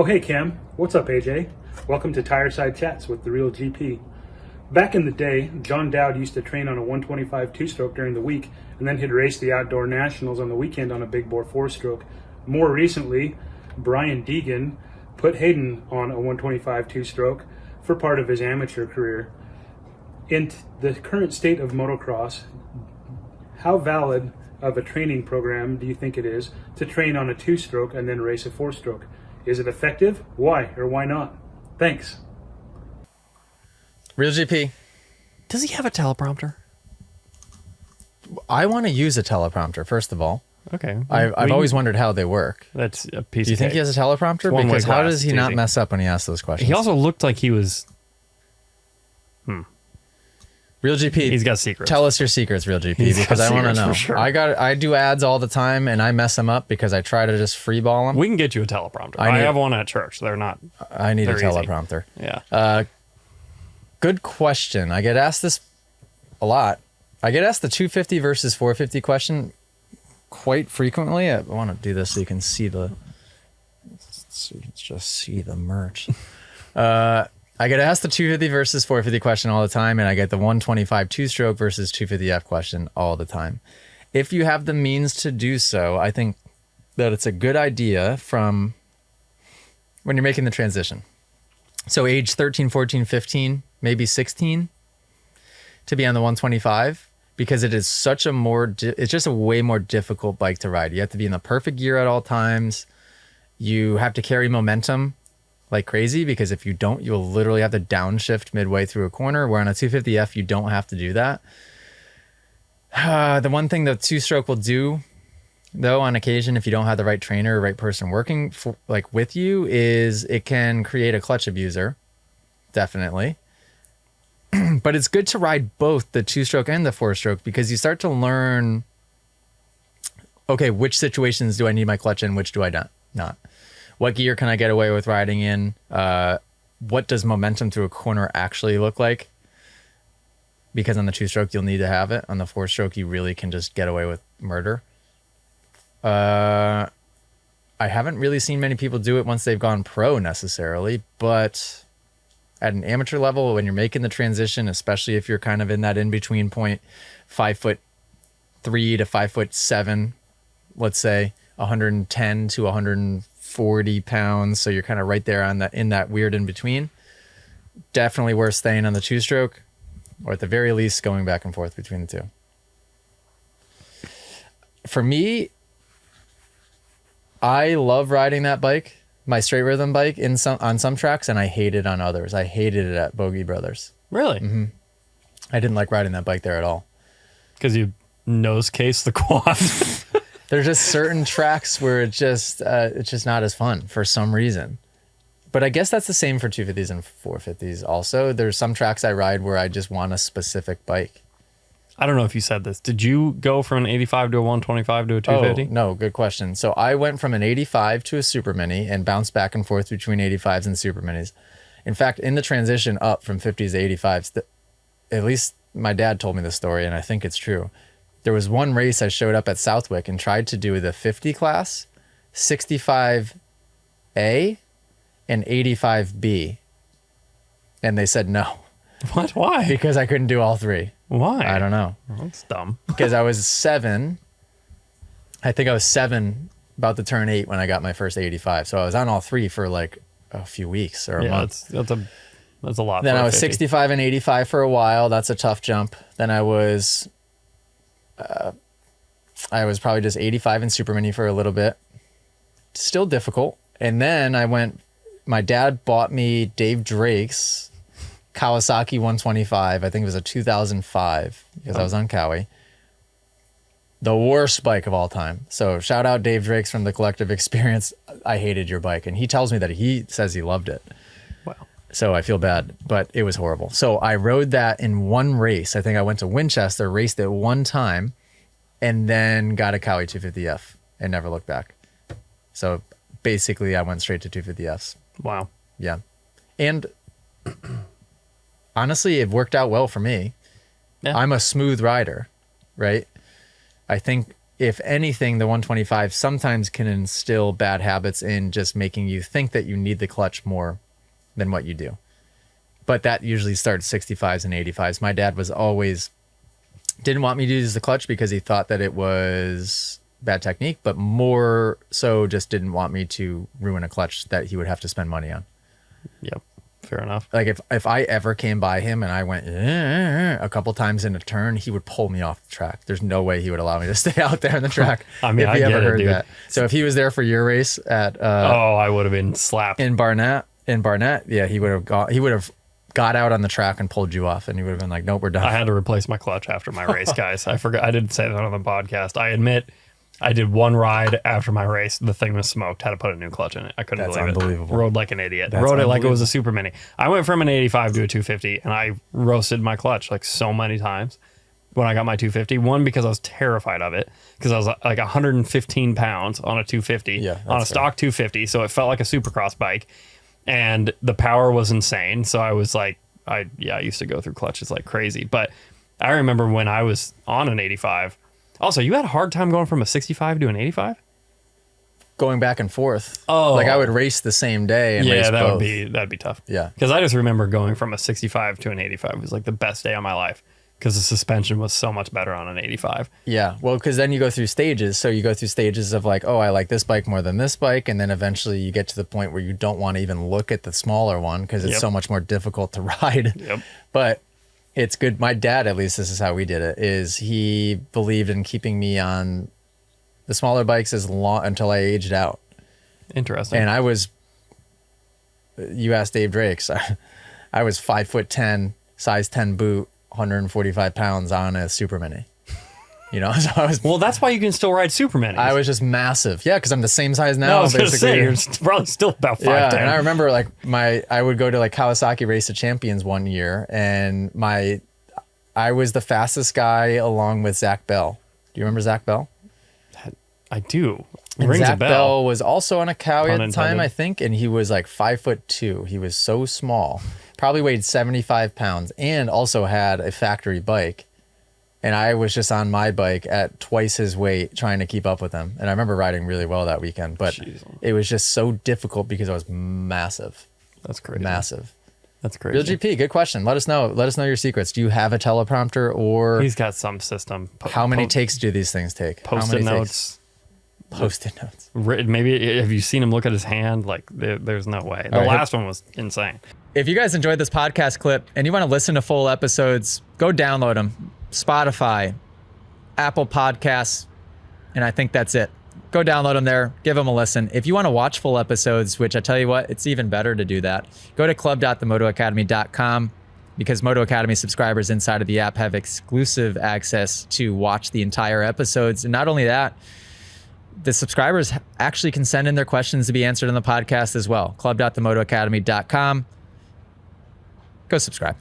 Oh, hey, Cam. What's up, AJ? Welcome to Tireside Chats with The Real GP. Back in the day, John Dowd used to train on a 125 two-stroke during the week, and then he'd race the outdoor nationals on the weekend on a big bore four-stroke. More recently, Brian Deegan put Hayden on a 125 two-stroke for part of his amateur career. In the current state of motocross, how valid of a training program do you think it is to train on a two-stroke and then race a four-stroke? Is it effective? Why or why not? Thanks. Real GP. Does he have a teleprompter? I want to use a teleprompter, first of all. Okay. I've always wondered how they work. That's a piece Do you of think he cake. has a teleprompter? One-way Because how glass, does he it's not easy. mess up when he asks those questions? He also looked like he was... Real GP. He's got secrets. Tell us your secrets, Real GP, He's because got I want to secrets know. for sure. I do ads all the time, and I mess them up because I try to just freeball them. We can get you a teleprompter. I I need- have one at church. They're not... I need a They're easy. teleprompter. Yeah. Good question. I get asked this a lot. I get asked the 250 versus 450 question quite frequently. I want to do this so you can see just see the merch. I get asked the 250 versus 450 question all the time, and I get the 125 two-stroke versus 250F question all the time. If you have the means to do so, I think that it's a good idea from when you're making the transition. So age 13, 14, 15, maybe 16 to be on the 125, because it is such a it's just a way more difficult bike to ride. You have to be in the perfect gear at all times. You have to carry momentum like crazy, because if you don't, you'll literally have to downshift midway through a corner, where on a 250F, you don't have to do that. The one thing the two-stroke will do, though, on occasion, if you don't have the right trainer or right person working with you, is it can create a clutch abuser, definitely. But it's good to ride both the two-stroke and the four-stroke, because you start to learn, okay, which situations do I need my clutch in, which do I not? What gear can I get away with riding in? What does momentum through a corner actually look like? Because on the two-stroke, you'll need to have it. On the four-stroke, you really can just get away with murder. I haven't really seen many people do it once they've gone pro necessarily, but at an amateur level, when you're making the transition, especially if you're kind of in that in-between point, 5'3" to 5'7", let's say 110 to 140 pounds. So you're kind of right there in that weird in-between. Definitely worth staying on the two-stroke, or at the very least going back and forth between the two. For me, I love riding that bike, my straight rhythm bike, on some tracks, and I hate it on others. I hated it at Bogey Brothers. Really? Mm-hmm. I didn't like riding that bike there at all. Because you nose case the quad. There's just certain tracks where it's just not as fun for some reason. But I guess that's the same for 250s and 450s also. There's some tracks I ride where I just want a specific bike. I don't know if you said this. Did you go from an 85 to a 125 to a 250? Oh, no, good question. So I went from an 85 to a Super Mini and bounced back and forth between 85s and Super Minis. In fact, in the transition up from 50s to 85s, at least my dad told me the story, and I think it's true. There was one race I showed up at Southwick and tried to do the 50 class, 65A, and 85B. And they said no. What? Why? Because I couldn't do all three. Why? I don't know. That's dumb. Because I was 7. I think I was 7, about to turn 8 when I got my first 85. So I was on all three for like a few weeks or a month. That's a lot. Then for I a was 50. 65 and 85 for a while. That's a tough jump. Then I was probably just 85 and Super Mini for a little bit. Still difficult. And then my dad bought me Dave Drake's Kawasaki 125. I think it was a 2005 because I was on Cowie. The worst bike of all time. So shout out Dave Drake's from the Collective Experience. I hated your bike. And he tells me that he says he loved it. Wow. So I feel bad, but it was horrible. So I rode that in one race. I think I went to Winchester, raced it one time, and then got a Cowie 250F and never looked back. So basically I went straight to 250Fs. Wow. Yeah. And honestly, it worked out well for me. Yeah. I'm a smooth rider, right? I think if anything, the 125 sometimes can instill bad habits in just making you think that you need the clutch more than what you do. But that usually starts 65s and 85s. My dad was always didn't want me to use the clutch because he thought that it was bad technique, but more so just didn't want me to ruin a clutch that he would have to spend money on. Yep. Fair enough. Like if I ever came by him and I went a couple times in a turn, he would pull me off the track. There's no way he would allow me to stay out there on the track. I mean, if he I ever get it, heard dude. that. So if he was there for your race at I would have been slapped. in Barnett, yeah, he would have got out on the track and pulled you off, and he would have been like, "Nope, we're done." I had to replace my clutch after my race, guys. I forgot. I didn't say that on the podcast. I admit I did one ride after my race. The thing was smoked. Had to put a new clutch in it. I couldn't That's believe it. unbelievable. Rode like an idiot. That's Rode it like it was a unbelievable. super mini. I went from an 85 to a 250, and I roasted my clutch like so many times when I got my 250. One, because I was terrified of it, because I was like 115 pounds on a 250, Yeah, on a that's stock 250, so it felt like a supercross bike, and the power was insane. So I was like, I used to go through clutches like crazy. But I remember when I was on an 85. Also, you had a hard time going from a 65 to an 85? Going back and forth. Oh. Like I would race the same day and race Yeah, both. that'd be tough. Yeah. Because I just remember going from a 65 to an 85 was like the best day of my life, because the suspension was so much better on an 85. Yeah, well, because then you go through stages. So you go through stages of like, oh, I like this bike more than this bike. And then eventually you get to the point where you don't want to even look at the smaller one because it's Yep. so much more difficult to ride. Yep. But it's good. My dad, at least this is how we did it, is he believed in keeping me on the smaller bikes as long until I aged out. Interesting. And I was, you asked Dave Drakes, I was 5'10", size 10 boot, 145 pounds on a super mini. You know, so I was well, that's why you can still ride super minis. I was just massive. Yeah, because I'm the same size now. No, I was going to basically. say, you're probably still about 5'10". Yeah, and I remember like I would go to like Kawasaki Race of Champions one year, and I was the fastest guy along with Zach Bell. Do you remember Zach Bell? I do. And Rings a Zach bell. Bell was also on a Cowie Pun at the time, intended. I think, and he was like 5'2". He was so small, probably weighed 75 pounds, and also had a factory bike. And I was just on my bike at twice his weight trying to keep up with him. And I remember riding really well that weekend, but Jeez. it was just so difficult because I was massive. That's crazy. Massive. That's crazy. Real GP, good question. Let us know. Let us know your secrets. Do you have a teleprompter, or He's got some system. how many takes do these things take? How Post-it many notes. takes? Post-it notes. Written, maybe have you seen him look at his hand? Like there's no way. The right, last one was insane. If you guys enjoyed this podcast clip and you want to listen to full episodes, go download them. Spotify, Apple Podcasts, and I think that's it. Go download them there. Give them a listen. If you want to watch full episodes, which I tell you what, it's even better to do that. Go to club.themotoacademy.com, because Moto Academy subscribers inside of the app have exclusive access to watch the entire episodes. And not only that, the subscribers actually can send in their questions to be answered on the podcast as well. Club.themotoacademy.com. Go subscribe.